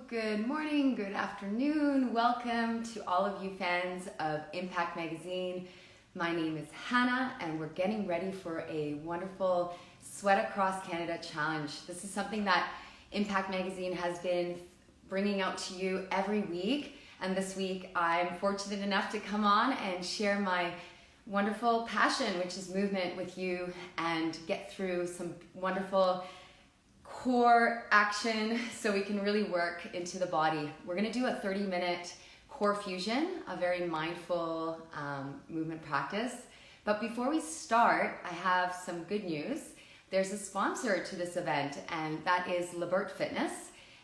good morning, good afternoon. Welcome to all of you fans of Impact Magazine. My name is Hannah and we're getting ready for a wonderful Sweat Across Canada challenge. This is something that Impact Magazine has been bringing out to you every week, and this week I'm fortunate enough to come on and share my wonderful passion, which is movement, with you and get through some wonderful core action so we can really work into the body. We're going to do a 30-minute core fusion, a very mindful movement practice. But before we start, I have some good news. There's a sponsor to this event, and that is Libert Fitness,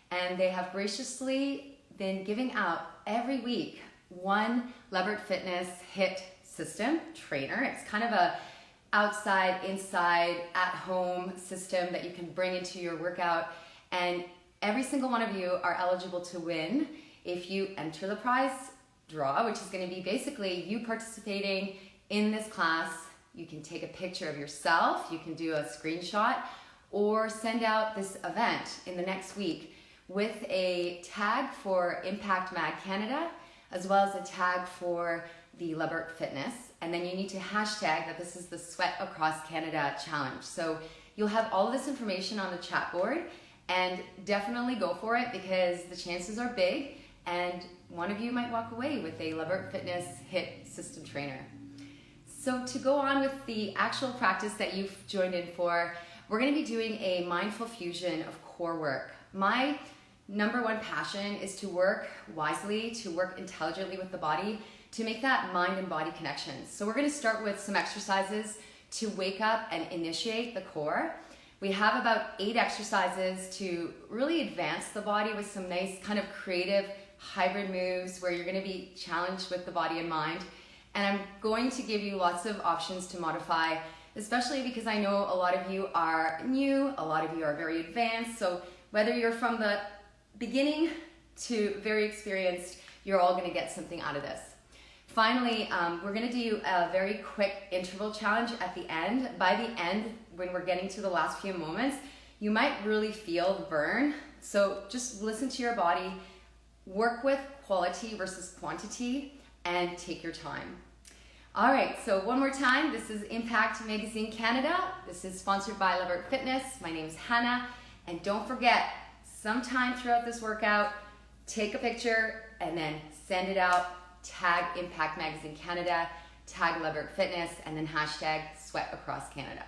and they have graciously been giving out every week one Libert Fitness HIIT system trainer. It's kind of a outside, inside, at-home system that you can bring into your workout, and every single one of you are eligible to win if you enter the prize draw, which is going to be basically you participating in this class. You can take a picture of yourself, you can do a screenshot, or send out this event in the next week with a tag for Impact Mag Canada, as well as a tag for the Libert Fitness, and then you need to hashtag that this is the Sweat Across Canada challenge. So you'll have all of this information on the chat board, and definitely go for it because the chances are big and one of you might walk away with a Libert Fitness HIIT system trainer. So to go on with the actual practice that you've joined in for, we're going to be doing a mindful fusion of core work. My number one passion is to work wisely, to work intelligently with the body, to make that mind and body connection. So we're going to start with some exercises to wake up and initiate the core. We have about 8 exercises to really advance the body with some nice kind of creative hybrid moves where you're going to be challenged with the body and mind. And I'm going to give you lots of options to modify, especially because I know a lot of you are new, a lot of you are very advanced. So whether you're from the beginning to very experienced, you're all going to get something out of this. Finally, we're going to do a very quick interval challenge at the end. By the end, when we're getting to the last few moments, you might really feel the burn. So just listen to your body, work with quality versus quantity, and take your time. All right, so one more time, this is Impact Magazine Canada. This is sponsored by Libert Fitness. My name is Hannah, and don't forget, sometime throughout this workout, take a picture and then send it out. Tag Impact Magazine Canada, tag Libert Fitness, and then hashtag Sweat Across Canada.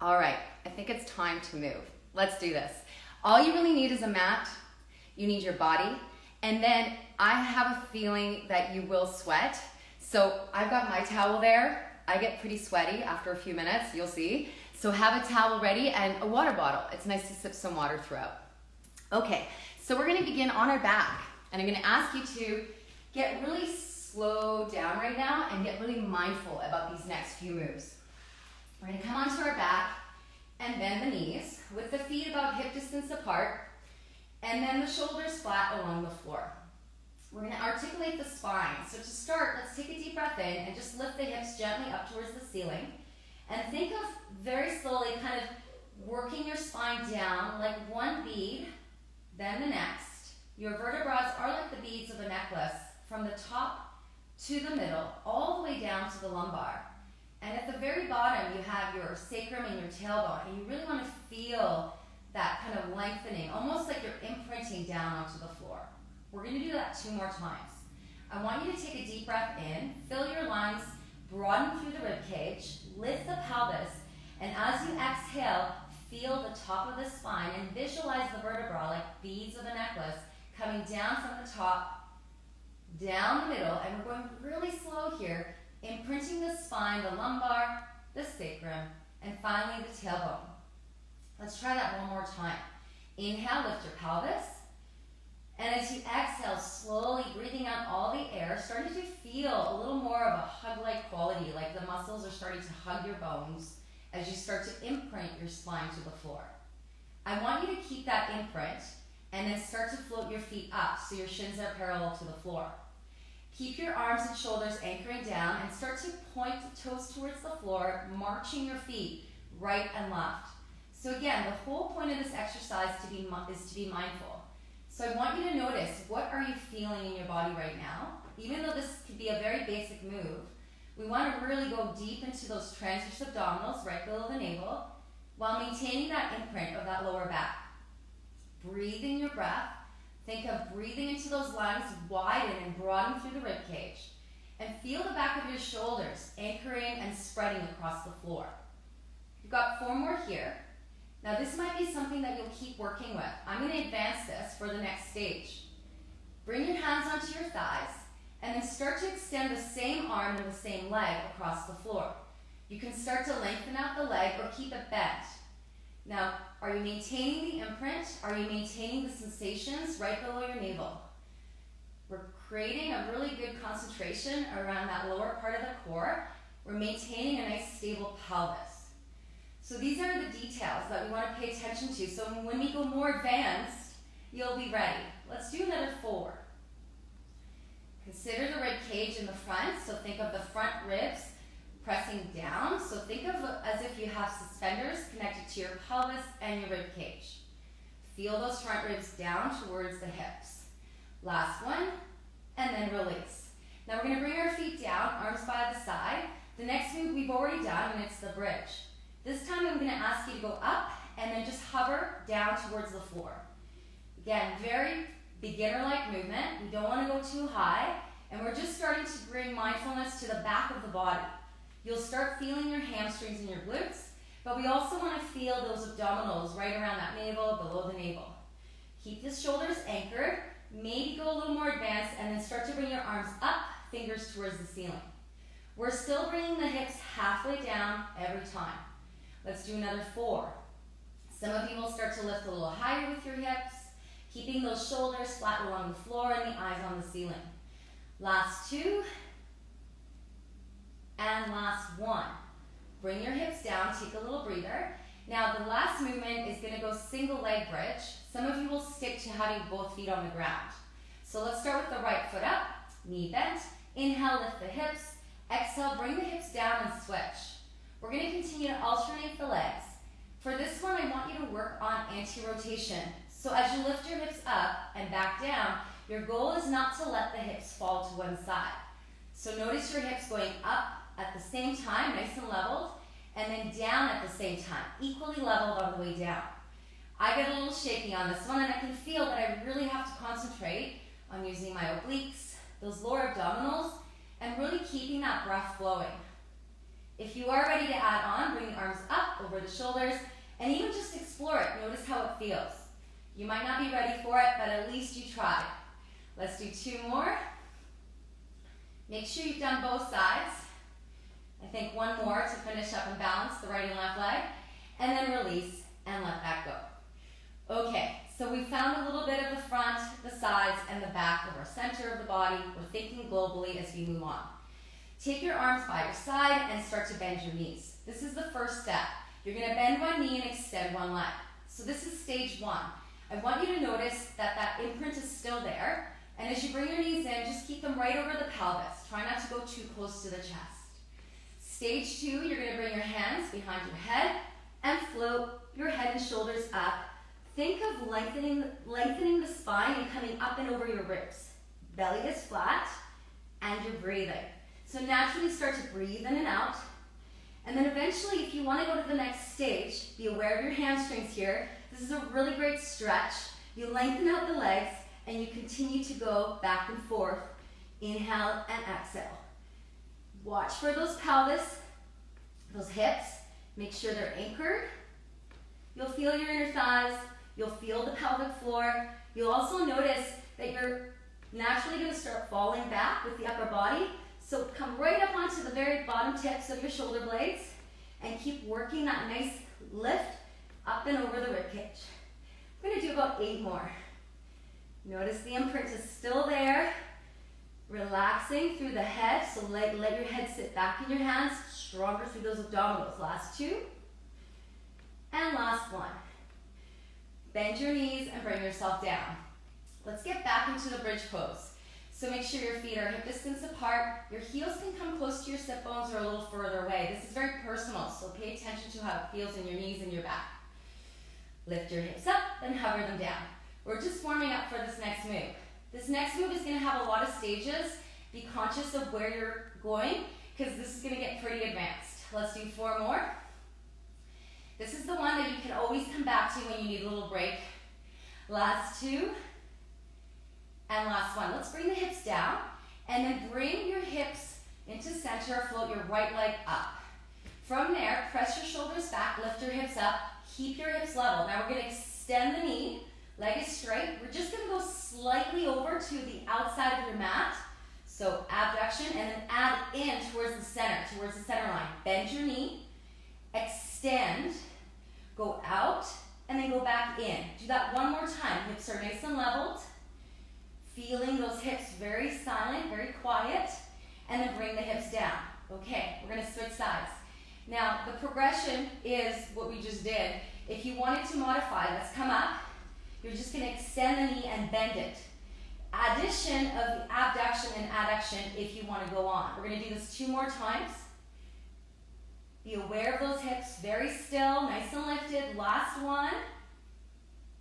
All right, I think it's time to move. Let's do this. All you really need is a mat. You need your body, and then I have a feeling that you will sweat. So I've got my towel there. I get pretty sweaty after a few minutes, you'll see. So have a towel ready and a water bottle. It's nice to sip some water throughout. Okay, so we're gonna begin on our back, and I'm gonna ask you to get really slow down right now and get really mindful about these next few moves. We're going to come onto our back and bend the knees with the feet about hip distance apart, and then the shoulders flat along the floor. We're going to articulate the spine. So to start, let's take a deep breath in and just lift the hips gently up towards the ceiling. And think of very slowly kind of working your spine down like one bead, then the next. Your vertebrae are like the beads of a necklace, from the top to the middle, all the way down to the lumbar. And at the very bottom, you have your sacrum and your tailbone, and you really want to feel that kind of lengthening, almost like you're imprinting down onto the floor. We're going to do that 2 more times. I want you to take a deep breath in, fill your lungs, broaden through the rib cage, lift the pelvis, and as you exhale, feel the top of the spine and visualize the vertebra like beads of a necklace coming down from the top, down the middle, and we're going really slow here, imprinting the spine, the lumbar, the sacrum, and finally the tailbone. Let's try that one more time. Inhale, lift your pelvis, and as you exhale, slowly breathing out all the air, starting to feel a little more of a hug-like quality, like the muscles are starting to hug your bones as you start to imprint your spine to the floor. I want you to keep that imprint and then start to float your feet up so your shins are parallel to the floor. Keep your arms and shoulders anchoring down and start to point the toes towards the floor, marching your feet right and left. So again, the whole point of this exercise is to be mindful. So I want you to notice, what are you feeling in your body right now? Even though this could be a very basic move, we want to really go deep into those transverse abdominals right below the navel while maintaining that imprint of that lower back. Breathing your breath. Think of breathing into those lungs, widen and broaden through the rib cage. And feel the back of your shoulders anchoring and spreading across the floor. You've got 4 more here. Now this might be something that you'll keep working with. I'm going to advance this for the next stage. Bring your hands onto your thighs and then start to extend the same arm and the same leg across the floor. You can start to lengthen out the leg or keep it bent. Now, are you maintaining the imprint? Are you maintaining the sensations right below your navel? We're creating a really good concentration around that lower part of the core. We're maintaining a nice stable pelvis. So these are the details that we want to pay attention to. So when we go more advanced, you'll be ready. Let's do another 4. Consider the rib cage in the front. So think of the front ribs pressing down. So think of as if you have suspenders connected to your pelvis and your rib cage. Feel those front ribs down towards the hips. Last one, and then release. Now we're going to bring our feet down, arms by the side. The next move we've already done, and it's the bridge. This time I'm going to ask you to go up and then just hover down towards the floor. Again, very beginner-like movement. We don't want to go too high, and we're just starting to bring mindfulness to the back of the body. You'll start feeling your hamstrings and your glutes, but we also want to feel those abdominals right around that navel, below the navel. Keep the shoulders anchored, maybe go a little more advanced, and then start to bring your arms up, fingers towards the ceiling. We're still bringing the hips halfway down every time. Let's do another 4. Some of you will start to lift a little higher with your hips, keeping those shoulders flat along the floor and the eyes on the ceiling. Last 2. And last 1. Bring your hips down, take a little breather. Now the last movement is going to go single leg bridge. Some of you will stick to having both feet on the ground. So let's start with the right foot up, knee bent. Inhale, lift the hips. Exhale, bring the hips down and switch. We're going to continue to alternate the legs. For this one, I want you to work on anti-rotation. So as you lift your hips up and back down, your goal is not to let the hips fall to one side. So notice your hips going up at the same time, nice and leveled, and then down at the same time, equally leveled on the way down. I get a little shaky on this one, and I can feel that I really have to concentrate on using my obliques, those lower abdominals, and really keeping that breath flowing. If you are ready to add on, bring the arms up over the shoulders, and even just explore it. Notice how it feels. You might not be ready for it, but at least you tried. Let's do 2 more. Make sure you've done both sides. I think 1 more to finish up and balance the right and left leg, and then release and let that go. Okay, so we found a little bit of the front, the sides, and the back of our center of the body. We're thinking globally as we move on. Take your arms by your side and start to bend your knees. This is the first step. You're going to bend one knee and extend one leg. So this is stage 1. I want you to notice that that imprint is still there, and as you bring your knees in, just keep them right over the pelvis. Try not to go too close to the chest. Stage 2, you're going to bring your hands behind your head and float your head and shoulders up. Think of lengthening the spine and coming up and over your ribs. Belly is flat, and you're breathing. So naturally start to breathe in and out. And then eventually, if you want to go to the next stage, be aware of your hamstrings here. This is a really great stretch. You lengthen out the legs, and you continue to go back and forth. Inhale and exhale. Watch for those pelvis, those hips. Make sure they're anchored. You'll feel your inner thighs. You'll feel the pelvic floor. You'll also notice that you're naturally going to start falling back with the upper body. So come right up onto the very bottom tips of your shoulder blades and keep working that nice lift up and over the ribcage. We're going to do about 8 more. Notice the imprint is still there. Relaxing through the head, so let your head sit back in your hands, stronger through those abdominals. Last 2. And last 1. Bend your knees and bring yourself down. Let's get back into the bridge pose. So make sure your feet are hip distance apart. Your heels can come close to your sit bones or a little further away. This is very personal, so pay attention to how it feels in your knees and your back. Lift your hips up and hover them down. We're just warming up for this next move. This next move is going to have a lot of stages. Be conscious of where you're going because this is going to get pretty advanced. Let's do 4 more. This is the one that you can always come back to when you need a little break. Last 2. And last one. Let's bring the hips down and then bring your hips into center. Float your right leg up. From there, press your shoulders back, lift your hips up, keep your hips level. Now we're going to extend the knee, leg is straight. We're just going to go slightly over to the outside of your mat. So abduction and then add in towards the center line. Bend your knee, extend, go out, and then go back in. Do that one more time. Hips are nice and leveled. Feeling those hips very silent, very quiet, and then bring the hips down. Okay, we're going to switch sides. Now, the progression is what we just did. If you wanted to modify, let's come up. You're just going to extend the knee and bend it. Addition of the abduction and adduction if you want to go on. We're going to do this 2 more times. Be aware of those hips, very still, nice and lifted. Last one.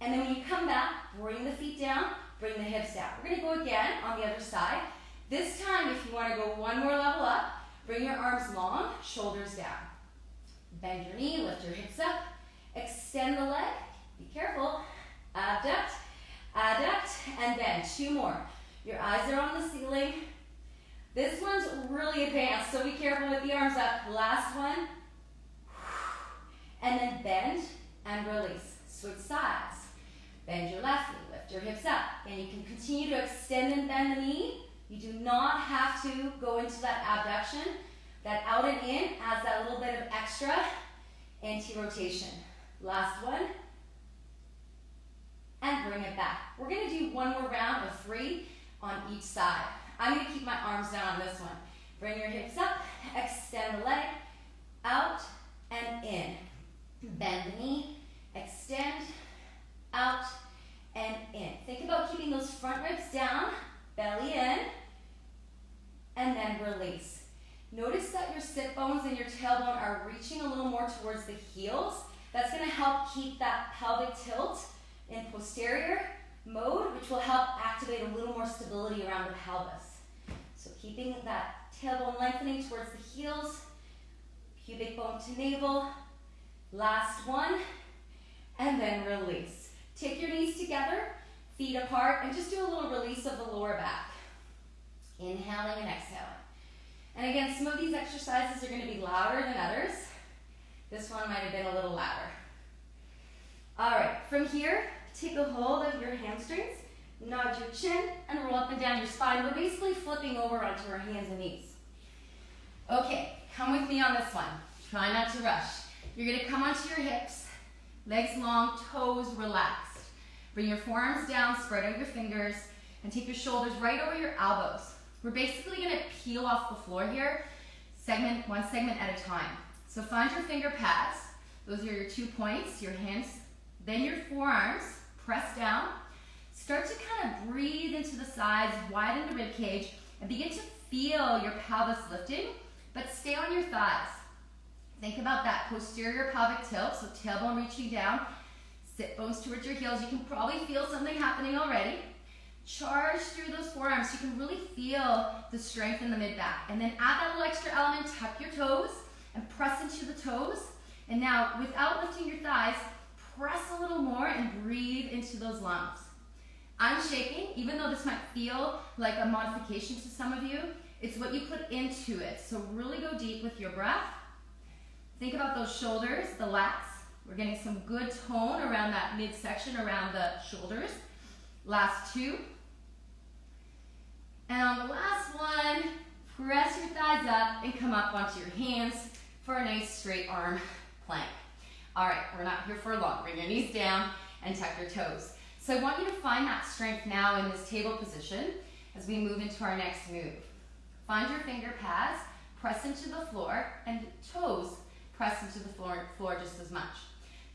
And then when you come back, bring the feet down, bring the hips down. We're going to go again on the other side. This time, if you want to go 1 more level up, bring your arms long, shoulders down. Bend your knee, lift your hips up, extend the leg, be careful, abduct, adduct, and bend. 2 more. Your eyes are on the ceiling. This one's really advanced, so be careful with the arms up. Last one. And then bend and release. Switch sides. Bend your left knee, lift your hips up. And you can continue to extend and bend the knee. You do not have to go into that abduction. That out and in adds that little bit of extra anti-rotation. Last one. And bring it back. We're going to do 1 more round of 3 on each side. I'm going to keep my arms down on this one. Bring your hips up, extend the leg, out and in. Bend the knee, extend, out and in. Think about keeping those front ribs down, belly in, and then release. Notice that your sit bones and your tailbone are reaching a little more towards the heels. That's going to help keep that pelvic tilt in posterior mode, which will help activate a little more stability around the pelvis. So keeping that tailbone lengthening towards the heels, pubic bone to navel. Last one, and then release. Take your knees together, feet apart, and just do a little release of the lower back. Inhaling and exhaling. And again, some of these exercises are going to be louder than others. This one might have been a little louder. All right, from here, take a hold of your hamstrings, nod your chin, and roll up and down your spine. We're basically flipping over onto our hands and knees. Okay, come with me on this one. Try not to rush. You're going to come onto your hips, legs long, toes relaxed. Bring your forearms down, spread out your fingers, and take your shoulders right over your elbows. We're basically going to peel off the floor here, one segment at a time. So find your finger pads. Those are your 2 points, your hands, then your forearms, press down. Start to kind of breathe into the sides, widen the rib cage, and begin to feel your pelvis lifting, but stay on your thighs. Think about that posterior pelvic tilt, so tailbone reaching down, sit bones towards your heels. You can probably feel something happening already. Charge through those forearms so you can really feel the strength in the mid-back. And then add that little extra element, tuck your toes and press into the toes. And now, without lifting your thighs, press a little more and breathe into those lungs. I'm shaking, even though this might feel like a modification to some of you, it's what you put into it. So really go deep with your breath. Think about those shoulders, the lats. We're getting some good tone around that midsection, around the shoulders. Last 2. And on the last one, press your thighs up and come up onto your hands for a nice straight arm plank. All right, we're not here for long. Bring your knees down and tuck your toes. So I want you to find that strength now in this table position as we move into our next move. Find your finger pads, press into the floor, and toes press into the floor just as much.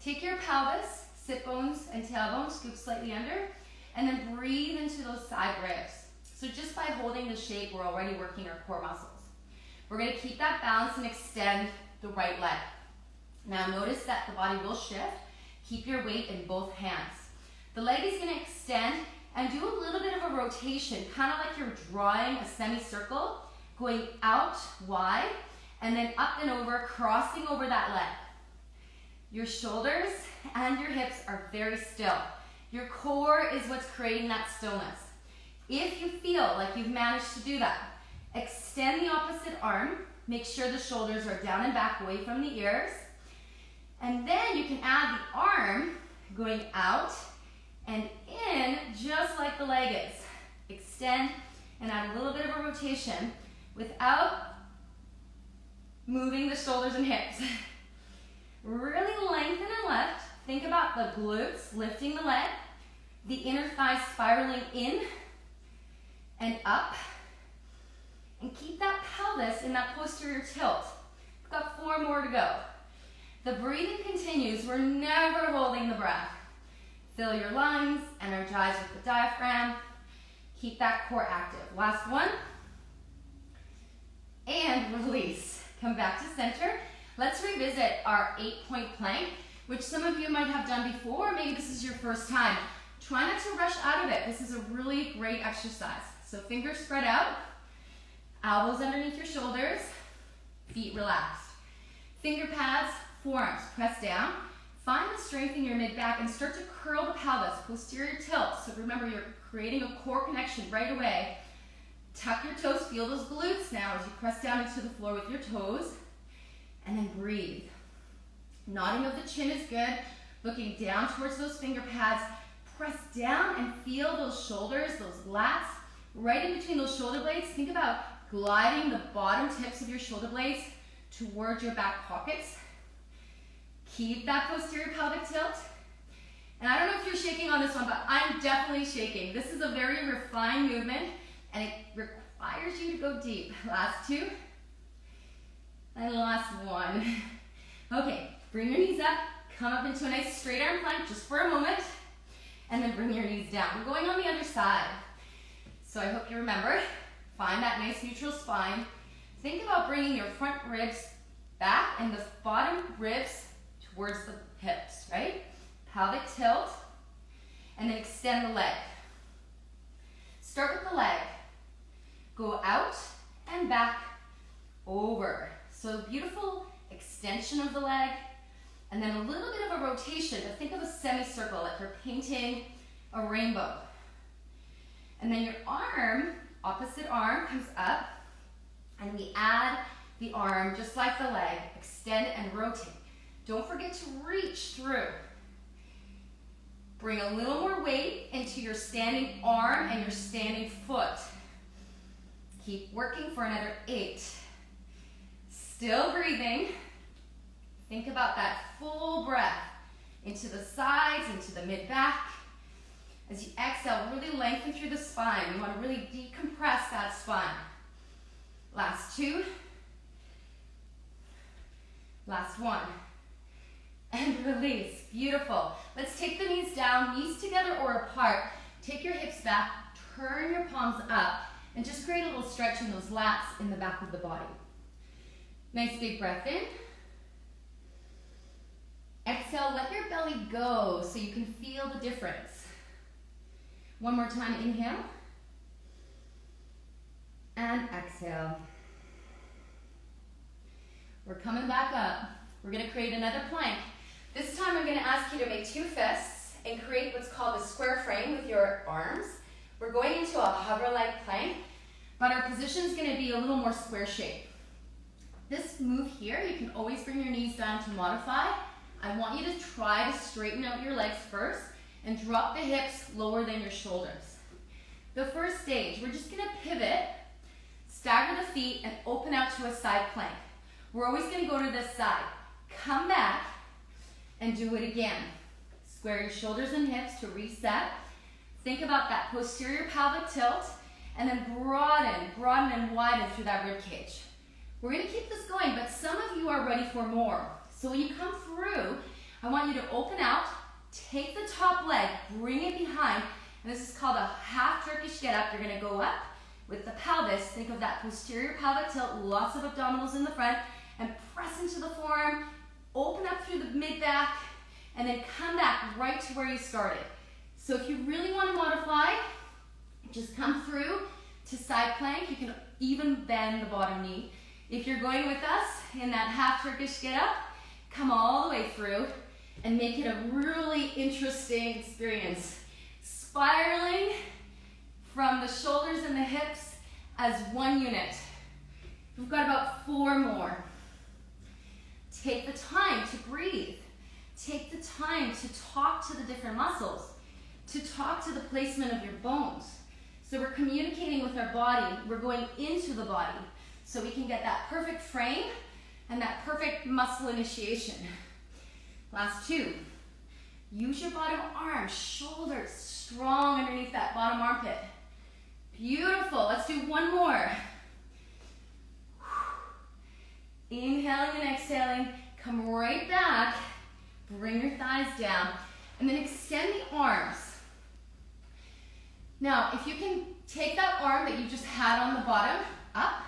Take your pelvis, sit bones and tailbone, scoop slightly under, and then breathe into those side ribs. So just by holding the shape, we're already working our core muscles. We're going to keep that balance and extend the right leg. Now notice that the body will shift. Keep your weight in both hands. The leg is going to extend and do a little bit of a rotation, kind of like you're drawing a semicircle, going out wide, and then up and over, crossing over that leg. Your shoulders and your hips are very still. Your core is what's creating that stillness. If you feel like you've managed to do that, extend the opposite arm. Make sure the shoulders are down and back away from the ears. And then you can add the arm going out and in just like the leg is. Extend and add a little bit of a rotation without moving the shoulders and hips. Really lengthen and lift. Think about the glutes lifting the leg, the inner thighs spiraling in and up. And keep that pelvis in that posterior tilt. We've got 4 more to go. The breathing continues. We're never holding the breath. Fill your lungs, energize with the diaphragm. Keep that core active. Last one. And release. Come back to center. Let's revisit our 8-point plank, which some of you might have done before. Maybe this is your first time. Try not to rush out of it. This is a really great exercise. So fingers spread out. Elbows underneath your shoulders, feet relaxed. Finger pads, forearms press down. Find the strength in your mid-back and start to curl the pelvis, posterior tilt. So remember, you're creating a core connection right away. Tuck your toes, feel those glutes now as you press down into the floor with your toes. And then breathe. Nodding of the chin is good. Looking down towards those finger pads. Press down and feel those shoulders, those lats. Right in between those shoulder blades, think about gliding the bottom tips of your shoulder blades towards your back pockets. Keep that posterior pelvic tilt. And I don't know if you're shaking on this one, but I'm definitely shaking. This is a very refined movement, and it requires you to go deep. Last 2. And last 1. Okay, bring your knees up. Come up into a nice straight arm plank just for a moment. And then bring your knees down. We're going on the other side. So I hope you remember. Find that nice neutral spine. Think about bringing your front ribs back and the bottom ribs towards the hips, right? Pelvic tilt. And then extend the leg. Start with the leg. Go out and back over. So beautiful extension of the leg. And then a little bit of a rotation. But think of a semicircle, like you're painting a rainbow. And then your arm, opposite arm, comes up, and we add the arm just like the leg, extend and rotate. Don't forget to reach through. Bring a little more weight into your standing arm and your standing foot. Keep working for another 8. Still breathing. Think about that full breath into the sides, into the mid-back. As you exhale, really lengthen through the spine. You want to really decompress that spine. Last 2. Last 1. And release. Beautiful. Let's take the knees down, knees together or apart. Take your hips back, turn your palms up, and just create a little stretch in those lats in the back of the body. Nice big breath in. Exhale, let your belly go so you can feel the difference. One more time, inhale. And exhale. We're coming back up. We're going to create another plank. This time I'm going to ask you to make 2 fists and create what's called a square frame with your arms. We're going into a hover-like plank, but our position is going to be a little more square shape. This move here, you can always bring your knees down to modify. I want you to try to straighten out your legs first and drop the hips lower than your shoulders. The first stage, we're just going to pivot, stagger the feet, and open out to a side plank. We're always going to go to this side. Come back and do it again. Square your shoulders and hips to reset. Think about that posterior pelvic tilt, and then broaden and widen through that rib cage. We're going to keep this going, but some of you are ready for more. So when you come through, I want you to open out, take the top leg, bring it behind, and this is called a half Turkish Get Up. You're going to go up with the pelvis. Think of that posterior pelvic tilt, lots of abdominals in the front, and press into the forearm, open up through the mid-back, and then come back right to where you started. So if you really want to modify, just come through to side plank. You can even bend the bottom knee. If you're going with us in that half Turkish get up, come all the way through and make it a really interesting experience. Spiraling from the shoulders and the hips as one unit. We've got about 4 more. Take the time to breathe. Take the time to talk to the different muscles, to talk to the placement of your bones. So we're communicating with our body. We're going into the body so we can get that perfect frame and that perfect muscle initiation. Last 2. Use your bottom arm, shoulders strong underneath that bottom armpit. Beautiful. Let's do 1 more. Inhaling and exhaling. Come right back. Bring your thighs down. And then extend the arms. Now, if you can take that arm that you just had on the bottom up,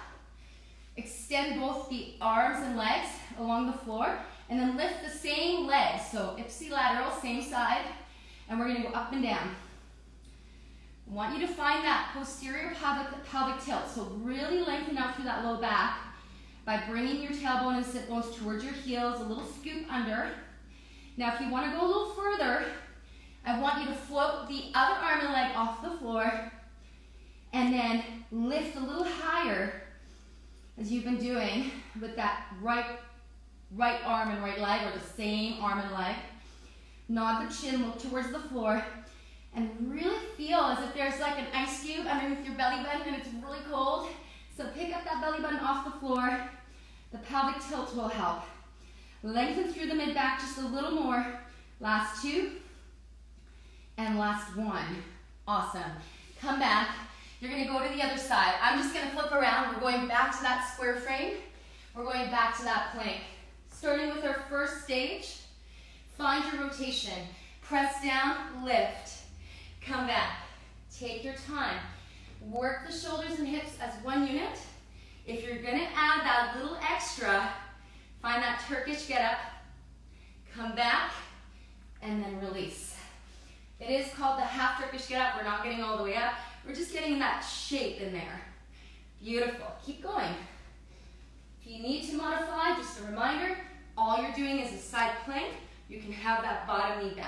extend both the arms and legs along the floor, and then lift the same leg. So ipsilateral, same side, and we're going to go up and down. I want you to find that posterior pelvic tilt. So really lengthen out through that low back by bringing your tailbone and sit bones towards your heels, a little scoop under. Now, if you want to go a little further, I want you to float the other arm and leg off the floor and then lift a little higher as you've been doing with that right arm and right leg, or the same arm and leg. Nod the chin, look towards the floor, and really feel as if there's like an ice cube underneath your belly button and it's really cold. So pick up that belly button off the floor. The pelvic tilt will help. Lengthen through the mid-back just a little more. Last 2. And last 1. Awesome. Come back. You're going to go to the other side. I'm just going to flip around. We're going back to that square frame. We're going back to that plank. Starting with our first stage, find your rotation. Press down, lift. Come back. Take your time. Work the shoulders and hips as one unit. If you're going to add that little extra, find that Turkish get up. Come back and then release. It is called the half Turkish get up. We're not getting all the way up. We're just getting that shape in there. Beautiful. Keep going. If you need to modify, just a reminder, all you're doing is a side plank. You can have that bottom knee bent.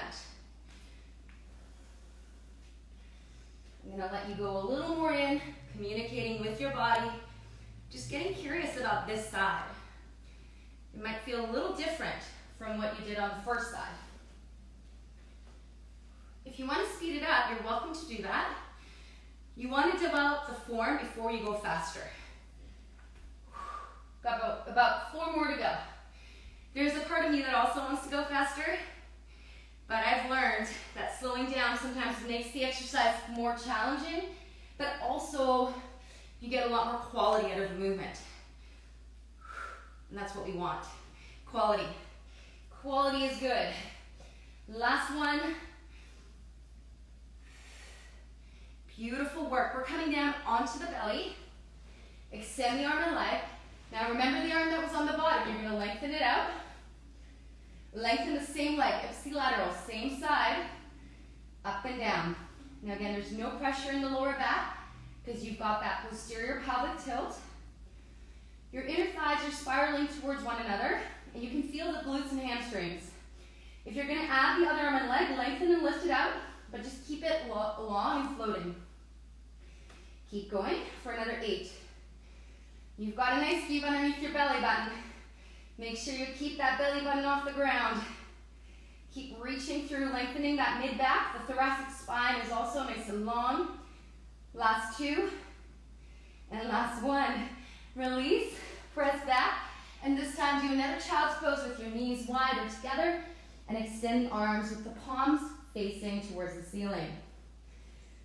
I'm going to let you go a little more in, communicating with your body, just getting curious about this side. It might feel a little different from what you did on the first side. If you want to speed it up, you're welcome to do that. You want to develop the form before you go faster. Got about 4 more to go. There's a part of me that also wants to go faster, but I've learned that slowing down sometimes makes the exercise more challenging, but also you get a lot more quality out of the movement. And that's what we want. Quality. Quality is good. Last one. Beautiful work. We're coming down onto the belly. Extend the arm and leg. Now remember the arm that was on the bottom. You're going to lengthen it out. Lengthen the same leg, ipsilateral, same side, up and down. Now again, there's no pressure in the lower back because you've got that posterior pelvic tilt. Your inner thighs are spiraling towards one another, and you can feel the glutes and hamstrings. If you're going to add the other arm and leg, lengthen and lift it out, but just keep it long and floating. Keep going for another 8. You've got a nice scoop underneath your belly button. Make sure you keep that belly button off the ground. Keep reaching through, lengthening that mid-back. The thoracic spine is also nice and long. Last 2. And last 1. Release, press back, and this time do another child's pose with your knees wide or together, and extend the arms with the palms facing towards the ceiling.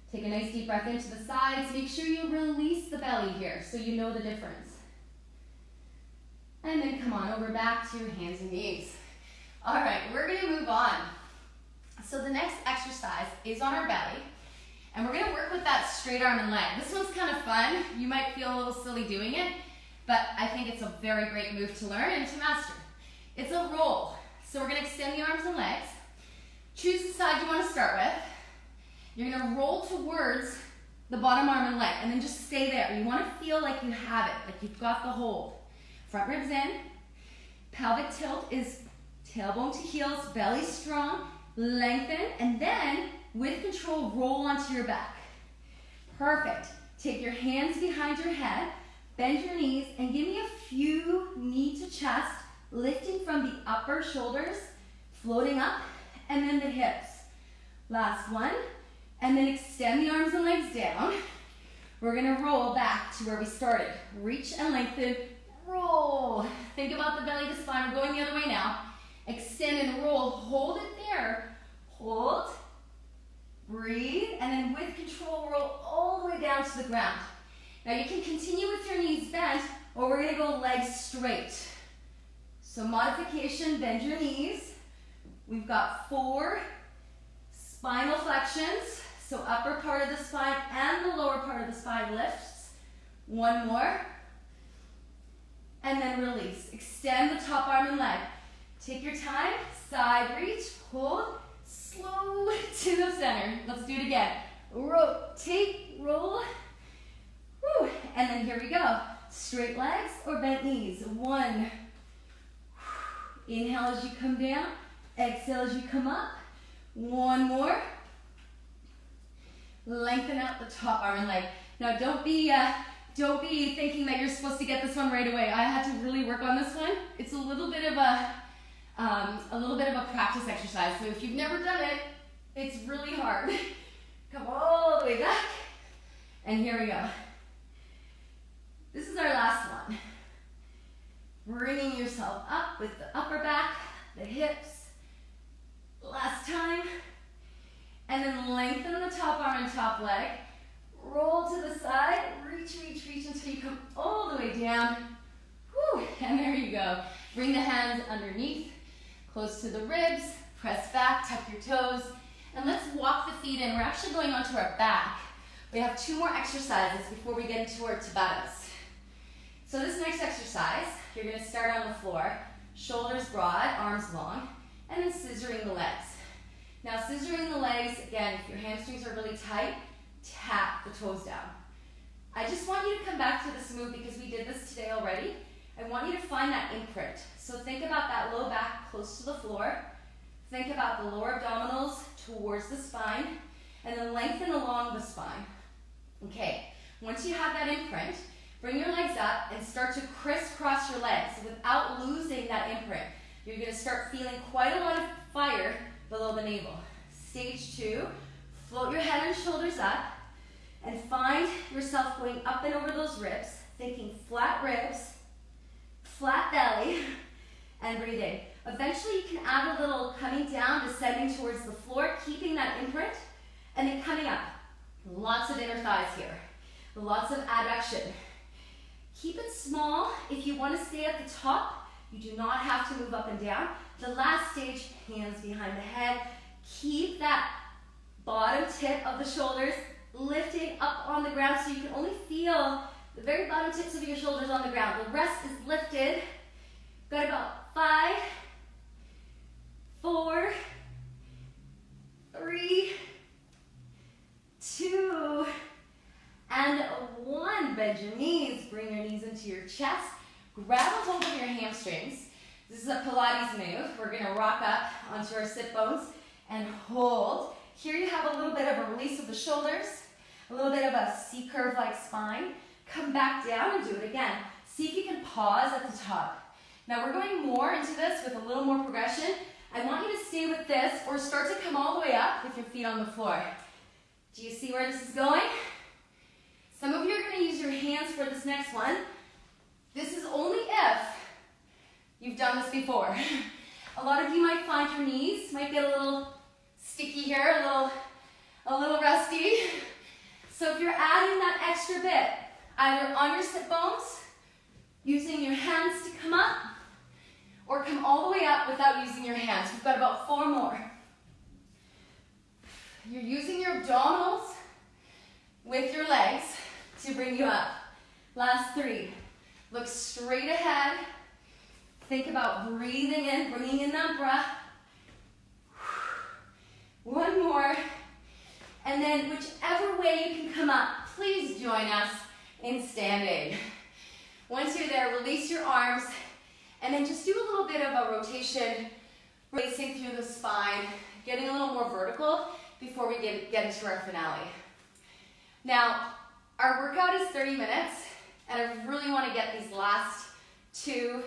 Take a nice deep breath into the sides. Make sure you release the belly here so you know the difference. And then come on over back to hands and knees. All right, we're going to move on. So the next exercise is on our belly, and we're going to work with that straight arm and leg. This one's kind of fun. You might feel a little silly doing it, but I think it's a very great move to learn and to master. It's a roll. So we're going to extend the arms and legs. Choose the side you want to start with. You're gonna roll towards the bottom arm and leg, and then just stay there. You wanna feel like you have it, like you've got the hold. Front ribs in. Pelvic tilt is tailbone to heels, belly strong, lengthen, and then with control, roll onto your back. Perfect. Take your hands behind your head, bend your knees, and give me a few knee to chest, lifting from the upper shoulders, floating up, and then the hips. Last one, and then extend the arms and legs down. We're gonna roll back to where we started. Reach and lengthen, roll. Think about the belly to spine. We're going the other way now. Extend and roll, hold it there. Hold, breathe, and then with control, roll all the way down to the ground. Now you can continue with your knees bent, or we're gonna go legs straight. So modification, bend your knees. We've got 4 spinal flexions. So upper part of the spine and the lower part of the spine lifts. One more. And then release. Extend the top arm and leg. Take your time, side reach, hold, slow to the center. Let's do it again. Rotate, roll. Woo. And then here we go. Straight legs or bent knees. 1. Inhale as you come down. Exhale as you come up. 1 more. Lengthen out the top arm and leg. Now don't be thinking that you're supposed to get this one right away. I had to really work on this one. It's a little bit of a practice exercise. So if you've never done it, it's really hard. Come all the way back. And here we go. This is our last one. Bringing yourself up with the upper back, the hips. Last time. And then lengthen the top arm and top leg. Roll to the side. Reach, reach, reach until you come all the way down. Whew. And there you go. Bring the hands underneath, close to the ribs. Press back, tuck your toes. And let's walk the feet in. We're actually going onto our back. We have 2 more exercises before we get into our Tabatas. So this next exercise, you're going to start on the floor. Shoulders broad, arms long, and then scissoring the legs. Now scissoring the legs, again, if your hamstrings are really tight, tap the toes down. I just want you to come back to this move because we did this today already. I want you to find that imprint. So think about that low back close to the floor. Think about the lower abdominals towards the spine, and then lengthen along the spine. Okay, once you have that imprint, bring your legs up and start to crisscross your legs without losing that imprint. You're going to start feeling quite a lot of fire below the navel. Stage 2, float your head and shoulders up and find yourself going up and over those ribs, thinking flat ribs, flat belly, and breathe in. Eventually you can add a little coming down, descending towards the floor, keeping that imprint, and then coming up. Lots of inner thighs here. Lots of adduction. Keep it small. If you want to stay at the top, you do not have to move up and down. The last stage, hands behind the head. Keep that bottom tip of the shoulders lifting up on the ground so you can only feel the very bottom tips of your shoulders on the ground. The rest is lifted. Got about 5, 4, 3, 2, and 1. Bend your knees, bring your knees into your chest. Grab a hold of your hamstrings. This is a Pilates move. We're gonna rock up onto our sit bones and hold. Here you have a little bit of a release of the shoulders, a little bit of a C-curve-like spine. Come back down and do it again. See if you can pause at the top. Now we're going more into this with a little more progression. I want you to stay with this or start to come all the way up with your feet on the floor. Do you see where this is going? Some of you are going to use your hands for this next one. This is only if you've done this before. A lot of you might find your knees might get a little sticky here, a little rusty. So if you're adding that extra bit, either on your sit bones, using your hands to come up, or come all the way up without using your hands. We've got about 4 more. You're using your abdominals with your legs to bring you up. Last 3. Look straight ahead. Think about breathing in, bringing in that breath. 1 more. And then whichever way you can come up, please join us in standing. Once you're there, release your arms, and then just do a little bit of a rotation, racing through the spine, getting a little more vertical before we get into our finale. Now, our workout is 30 minutes, and I really want to get these last 2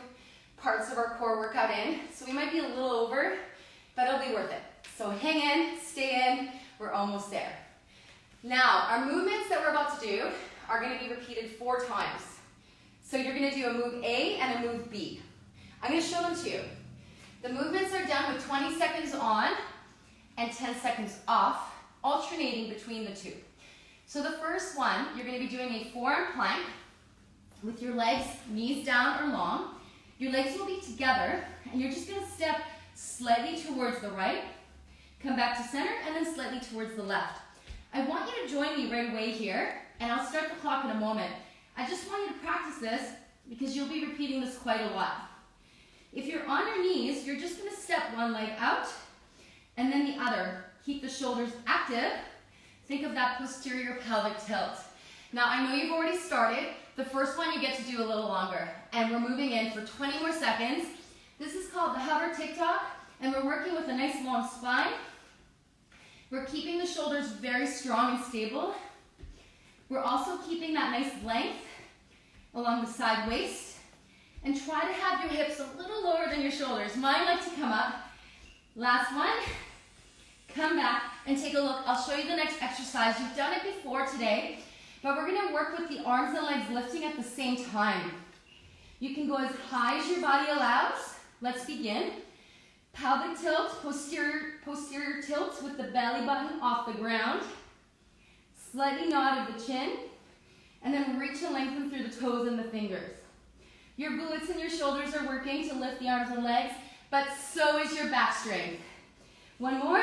parts of our core workout in, so we might be a little over, but it'll be worth it. So hang in, stay in, we're almost there. Now, our movements that we're about to do are going to be repeated 4 times. So you're going to do a move A and a move B. I'm going to show them to you. The movements are done with 20 seconds on and 10 seconds off, alternating between the 2. So the first one, you're going to be doing a forearm plank with your legs, knees down or long. Your legs will be together, and you're just going to step slightly towards the right, come back to center, and then slightly towards the left. I want you to join me right away here, and I'll start the clock in a moment. I just want you to practice this because you'll be repeating this quite a lot. If you're on your knees, you're just going to step one leg out, and then the other. Keep the shoulders active. Think of that posterior pelvic tilt. Now, I know you've already started. The first one you get to do a little longer, and we're moving in for 20 more seconds. This is called the hover TikTok, and we're working with a nice long spine. We're keeping the shoulders very strong and stable. We're also keeping that nice length along the side waist, and try to have your hips a little lower than your shoulders. Mine like to come up. Last one. Come back and take a look. I'll show you the next exercise. You've done it before today, but we're going to work with the arms and legs lifting at the same time. You can go as high as your body allows. Let's begin. Pelvic tilt, posterior tilt with the belly button off the ground. Slightly nod of the chin, and then reach and lengthen through the toes and the fingers. Your glutes and your shoulders are working to lift the arms and legs, but so is your back strength. One more.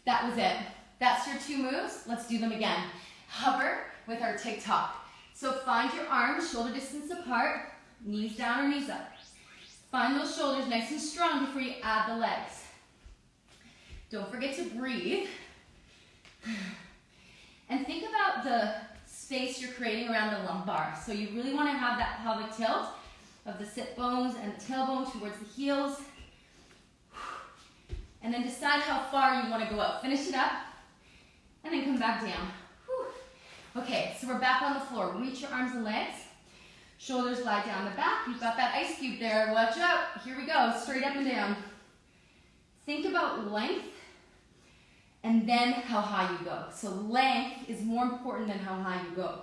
That was it. That's your 2 moves. Let's do them again. Hover with our TikTok. So find your arms shoulder distance apart, knees down or knees up. Find those shoulders nice and strong before you add the legs. Don't forget to breathe. And think about the space you're creating around the lumbar. So you really want to have that pelvic tilt of the sit bones and the tailbone towards the heels. And then decide how far you want to go up. Finish it up, and then come back down. Whew. Okay, so we're back on the floor. Reach your arms and legs. Shoulders lie down the back. You've got that ice cube there. Watch out. Here we go. Straight up and down. Think about length, and then how high you go. So length is more important than how high you go.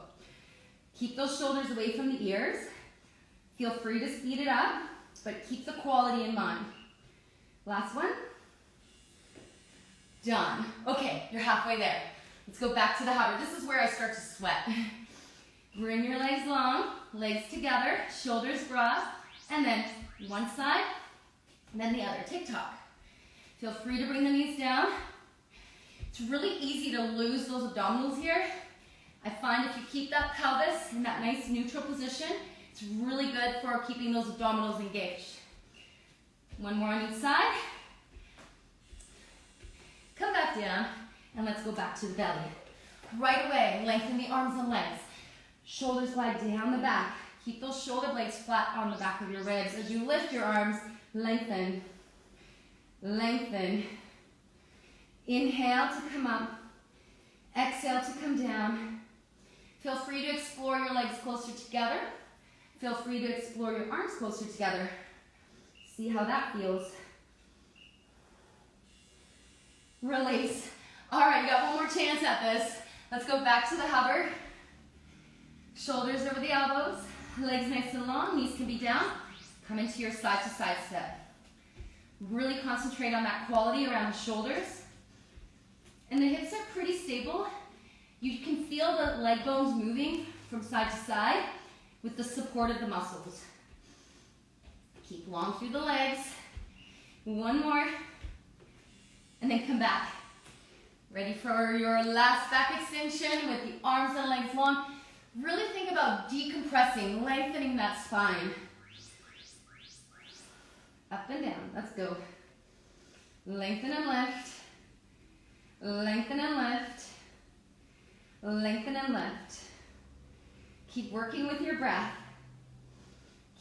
Keep those shoulders away from the ears. Feel free to speed it up, but keep the quality in mind. Last one. Done. Okay, you're halfway there. Let's go back to the hover. This is where I start to sweat. Bring your legs long, legs together, shoulders broad, and then one side, and then the other. TikTok. Feel free to bring the knees down. It's really easy to lose those abdominals here. I find if you keep that pelvis in that nice neutral position, it's really good for keeping those abdominals engaged. One more on each side. Come back down, and let's go back to the belly. Right away, lengthen the arms and legs. Shoulders lie down the back. Keep those shoulder blades flat on the back of your ribs. As you lift your arms, lengthen, lengthen. Inhale to come up. Exhale to come down. Feel free to explore your legs closer together. Feel free to explore your arms closer together. See how that feels. Release. All right, you got one more chance at this. Let's go back to the hover. Shoulders over the elbows, legs nice and long, knees can be down. Come into your side-to-side step. Really concentrate on that quality around the shoulders. And the hips are pretty stable. You can feel the leg bones moving from side to side with the support of the muscles. Keep long through the legs. One more. And then come back. Ready for your last back extension with the arms and legs long. Really think about decompressing, lengthening that spine. Up and down. Let's go. Lengthen and lift. Lengthen and lift. Lengthen and lift. Keep working with your breath.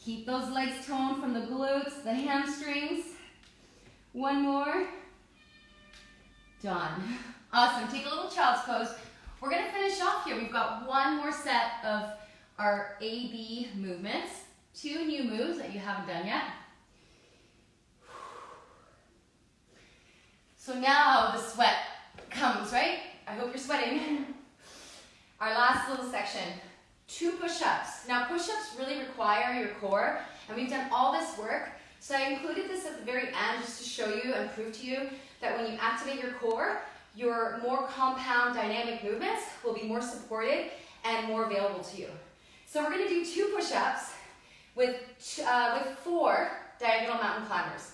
Keep those legs toned from the glutes, the hamstrings. One more. Done. Awesome. Take a little child's pose. We're going to finish off here. We've got one more set of our A-B movements. 2 new moves that you haven't done yet. So now the sweat comes, right? I hope you're sweating. Our last little section. 2 push-ups. Now push-ups really require your core, and we've done all this work. So I included this at the very end just to show you and prove to you that when you activate your core, your more compound dynamic movements will be more supported and more available to you. So we're going to do 2 push-ups with 4 diagonal mountain climbers.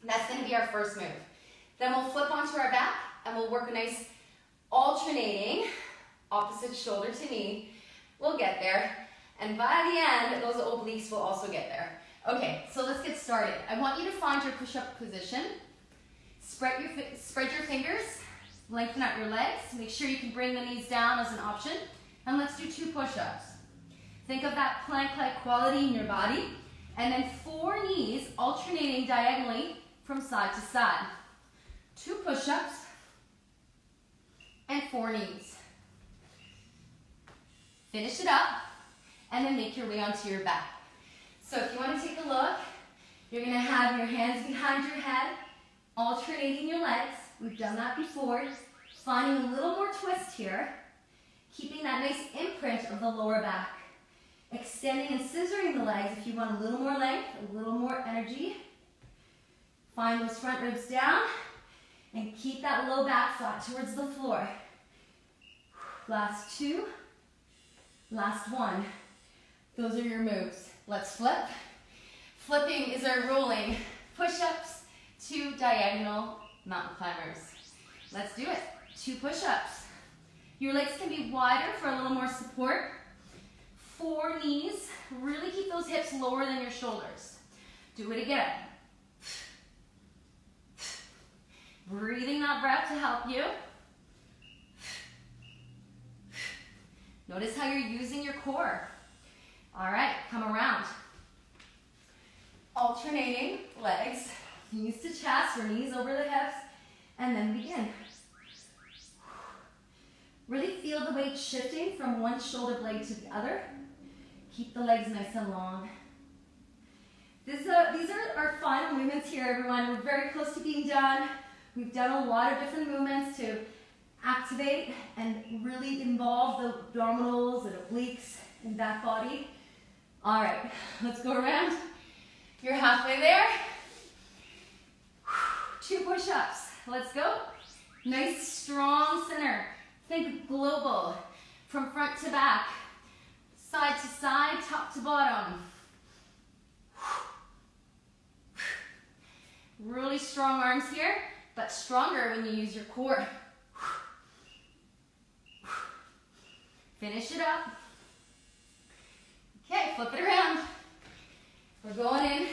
That's going to be our first move. Then we'll flip onto our back and we'll work a nice alternating opposite shoulder to knee. We'll get there. And by the end, those obliques will also get there. Okay, so let's get started. I want you to find your push-up position. Spread your fingers. Lengthen out your legs. Make sure you can bring the knees down as an option. And let's do 2 push-ups. Think of that plank-like quality in your body. And then 4 knees alternating diagonally from side to side. 2 push-ups and 4 knees. Finish it up and then make your way onto your back. So if you want to take a look, you're going to have your hands behind your head, alternating your legs. We've done that before. Finding a little more twist here. Keeping that nice imprint of the lower back. Extending and scissoring the legs if you want a little more length, a little more energy. Find those front ribs down and keep that low back flat towards the floor. Last 2. Last 1. Those are your moves. Let's flip. Flipping is our rolling push-ups, 2 diagonal mountain climbers. Let's do it. 2 push-ups. Your legs can be wider for a little more support. 4 knees. Really keep those hips lower than your shoulders. Do it again. Breathing that breath to help you. Notice how you're using your core. All right, come around. Alternating legs, knees to chest or knees over the hips, and then begin. Really feel the weight shifting from one shoulder blade to the other. Keep the legs nice and long. These are our final movements here, everyone. We're very close to being done. We've done a lot of different movements to activate and really involve the abdominals and obliques and back body. All right, let's go around. You're halfway there. 2 push-ups. Let's go. Nice, strong center. Think global. From front to back. Side to side, top to bottom. Really strong arms here, but stronger when you use your core. Finish it up. Okay, flip it around. We're going in.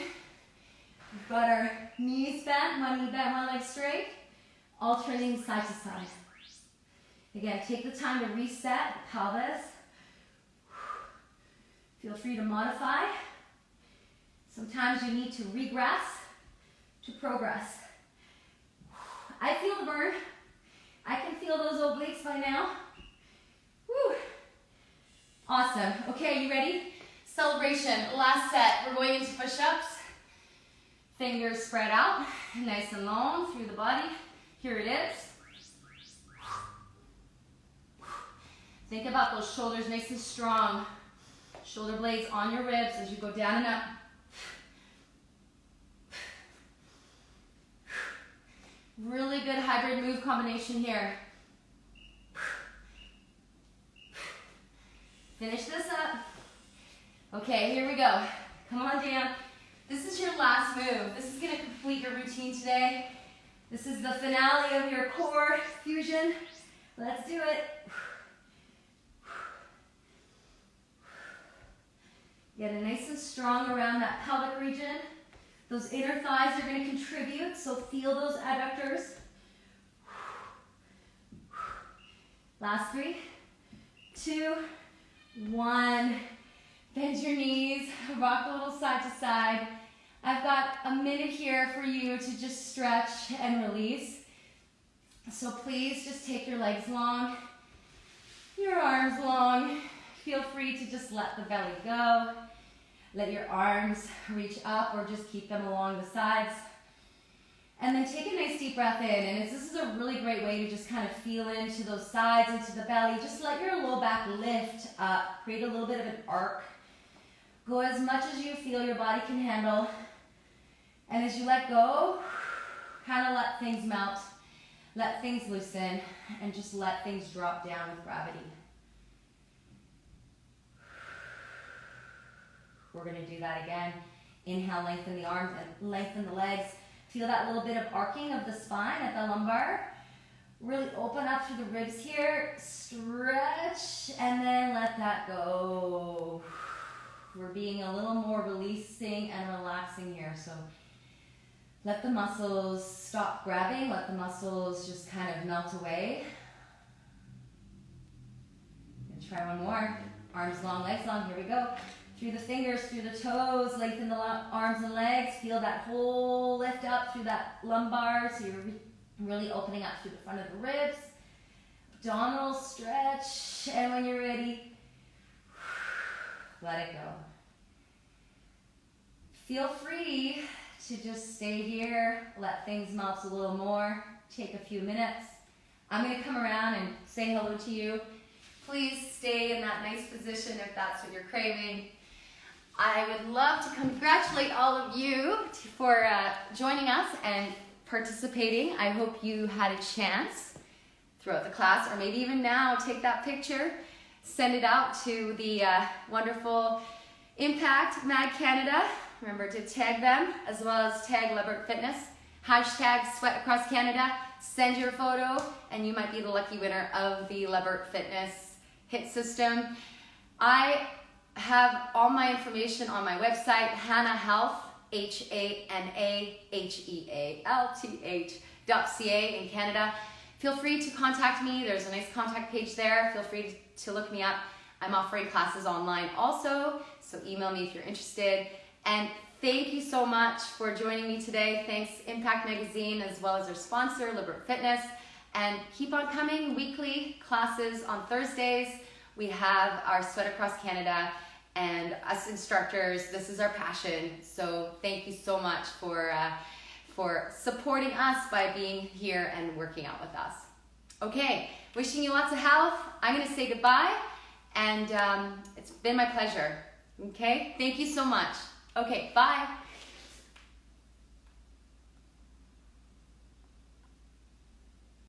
We've got our knees bent, one knee bent, one leg straight. Alternating side to side. Again, take the time to reset the pelvis. Feel free to modify. Sometimes you need to regress to progress. I feel the burn. I can feel those obliques by now. Woo. Awesome. Okay, you ready? Celebration. Last set. We're going into push-ups. Fingers spread out, nice and long through the body. Here it is. Think about those shoulders nice and strong. Shoulder blades on your ribs as you go down and up. Really good hybrid move combination here. Finish this up. Okay, here we go. Come on down. This is your last move. This is going to complete your routine today. This is the finale of your core fusion. Let's do it. Get it nice and strong around that pelvic region. Those inner thighs are going to contribute, so feel those adductors. Last 3. 2, 1. Bend your knees, rock a little side to side. I've got a minute here for you to just stretch and release. So please just take your legs long, your arms long. Feel free to just let the belly go. Let your arms reach up or just keep them along the sides. And then take a nice deep breath in. And this is a really great way to just kind of feel into those sides, into the belly. Just let your low back lift up. Create a little bit of an arc. Go as much as you feel your body can handle. And as you let go, kind of let things melt. Let things loosen. And just let things drop down with gravity. We're going to do that again. Inhale, lengthen the arms and lengthen the legs. Feel that little bit of arcing of the spine at the lumbar. Really open up through the ribs here. Stretch and then let that go. We're being a little more releasing and relaxing here. So let the muscles stop grabbing. Let the muscles just kind of melt away. Try one more. Arms long, legs long. Here we go. Through the fingers, through the toes, lengthen the arms and legs. Feel that whole lift up through that lumbar. So you're really opening up through the front of the ribs. Abdominal stretch. And when you're ready, let it go. Feel free to just stay here. Let things melt a little more. Take a few minutes. I'm going to come around and say hello to you. Please stay in that nice position if that's what you're craving. I would love to congratulate all of you for joining us and participating. I hope you had a chance throughout the class, or maybe even now, take that picture, send it out to the wonderful Impact Mag Canada. Remember to tag them, as well as tag Lebert Fitness. Hashtag Sweat Across Canada. Send your photo, and you might be the lucky winner of the Lebert Fitness HIIT system. I have all my information on my website, Hana Health, HANAHEALTH.ca in Canada. Feel free to contact me. There's a nice contact page there. Feel free to look me up. I'm offering classes online also, so email me if you're interested. And thank you so much for joining me today. Thanks Impact Magazine, as well as our sponsor, Lebert Fitness. And keep on coming, weekly classes on Thursdays. We have our Sweat Across Canada, and us instructors, this is our passion. So thank you so much for supporting us by being here and working out with us. Okay, wishing you lots of health. I'm going to say goodbye, and it's been my pleasure. Okay, thank you so much. Okay, bye.